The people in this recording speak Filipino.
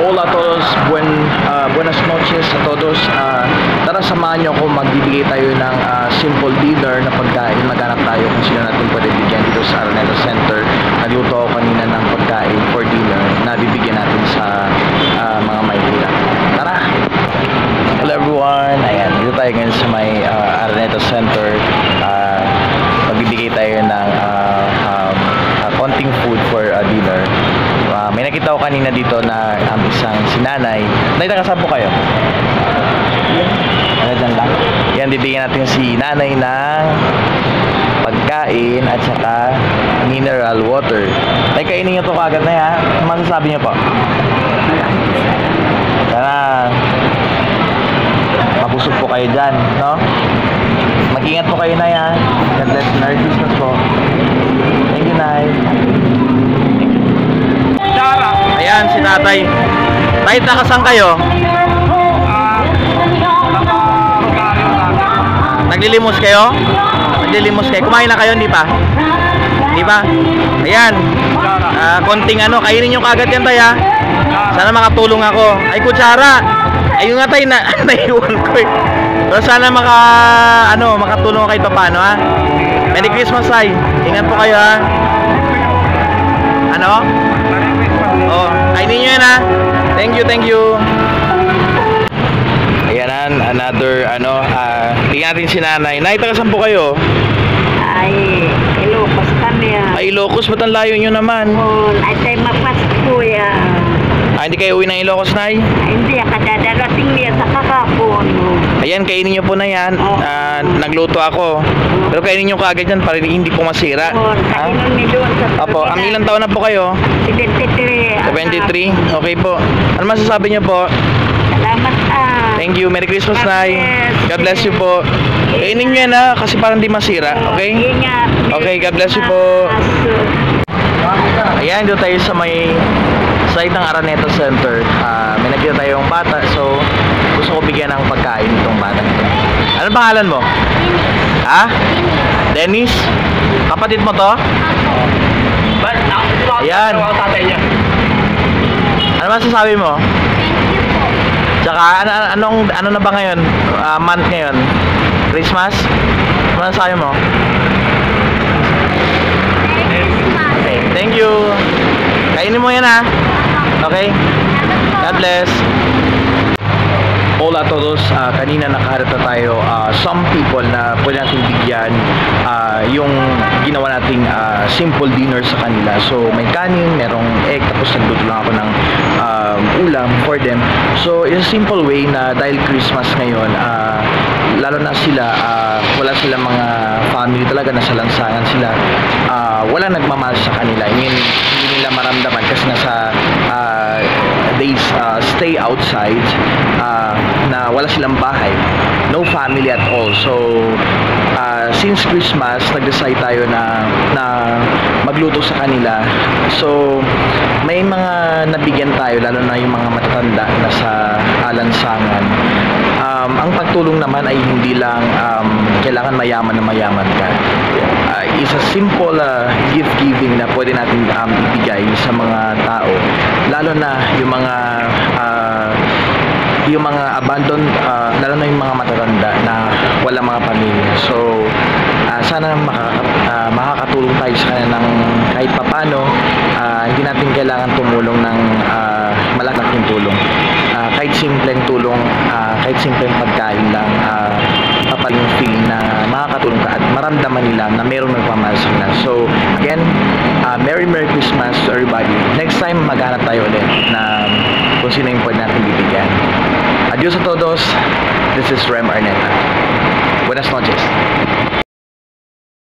Hola a todos, buenas noches a todos. Tara samahan nyo ako, magbibigay tayo ng simple dinner na pagkain. Maghanap tayo kung sino natin pwede bigyan dito sa Araneta Center. Nagluto ako kanina ng pagkain for dinner na bibigyan natin sa mga Maynila. Tara! Hello everyone, ayan, dito tayo ngayon sa may Araneta Center. Magbibigay tayo ng konting food for dinner. May nakita ko kanina dito na isang sinanay. Taga-saan po kayo? Dyan lang. Yan, bibigyan natin si nanay ng pagkain at saka mineral water. Kainin nyo ito kagad na ya. Ano masasabi nyo po? Tara. Mabusog po kayo dyan, no? Mag-ingat po kayo na yan. God bless. Merry Christmas po. Thank you, Nay. Ayan, si tatay. Tay, takasan kayo? Naglilimos kayo? Naglilimos kayo? Kumain na kayo, hindi pa? Hindi pa? Ayan. Konting kainin nyo kagad yan, tay, ha? Sana makatulong ako. Ay, kutsara. Ayun nga, tay, naiwan ko eh. Pero sana makatulong ako kahit pa paano, ha? Merry Christmas, tay. Ingat po kayo, ha? Ano? Oh, kainin nyo yan, ha? Thank you, thank you. Ayan, another, tingnan natin si nanay. Nay, taga-saan po kayo? Ay, Ilocos kami yan. Ay, Ilocos, ba't ang layo nyo naman? Ay, tayo mapasko yan. Hindi kayo uwi ng Ilocos, Nay? Ay, hindi, kadadarating niya sa kakapon. Ayan, kainin nyo po na yan. Nagluto ako. Pero kainin nyo kaagad yan para hindi po masira. Kainan ni doon sa Apo, ang ilang taon na po kayo? 73. 73? Okay po. Ano masasabi nyo po? Salamat, Thank you. Merry Christmas, Nay. God bless you po. Kainin nyo yan, ha? Kasi parang di masira. Okay? Ingat. Okay, God bless you po. Ayan, dito tayo sa may site ng Araneta Center. May nakita tayong bata. So, gusto ko bigyan ng pagkain itong bata. Ano pangalan mo? Ha? Dennis? Kapatid mo to? Ayan. Ano masasabi mo? Tsaka, ano na ba ngayon? Month ngayon? Christmas? Ano masasabi mo? Okay, thank you. Kainin mo yan, ha? Okay? God bless. Hola a todos. Kanina nakaharap na tayo some people na pwede natin bigyan yung ginawa nating simple dinner sa kanila. So may kanin, merong egg, tapos nagluto lang ako ng ulam for them. So in a simple way na dahil Christmas ngayon, lalo na sila, wala silang mga family talaga, nasa lansangan sila, wala nagmamahal sa kanila. Hindi nila maramdaman kasi nasa they stay outside, na wala silang bahay, no family at all. So since Christmas, nag-decide tayo na magluto sa kanila. So may mga nabigyan tayo, lalo na yung mga matatanda na sa alansangan. Ang pagtulong naman ay hindi lang kailangan mayaman na mayaman ka. Is a simple gift giving na pwede natin ibigay sa mga tao, lalo na yung mga abandoned, lalo na yung mga matatanda na wala mga pamilya. So sana makakatulong tayo sa kanila ng kahit papano. Hindi natin kailangan tumulong ng malaking tulong. Kahit simpleng tulong, kahit simpleng pagkain lang, papaling feeling na makakatulong ka at maramdaman nila na mayroong nagmamahal sa kanila. So again, Merry Christmas to everybody. Next time maghanap tayo ulit na kung sino yung pwede natin bibigyan. Adios a todos. This is Rem Arneta. Buenas noches.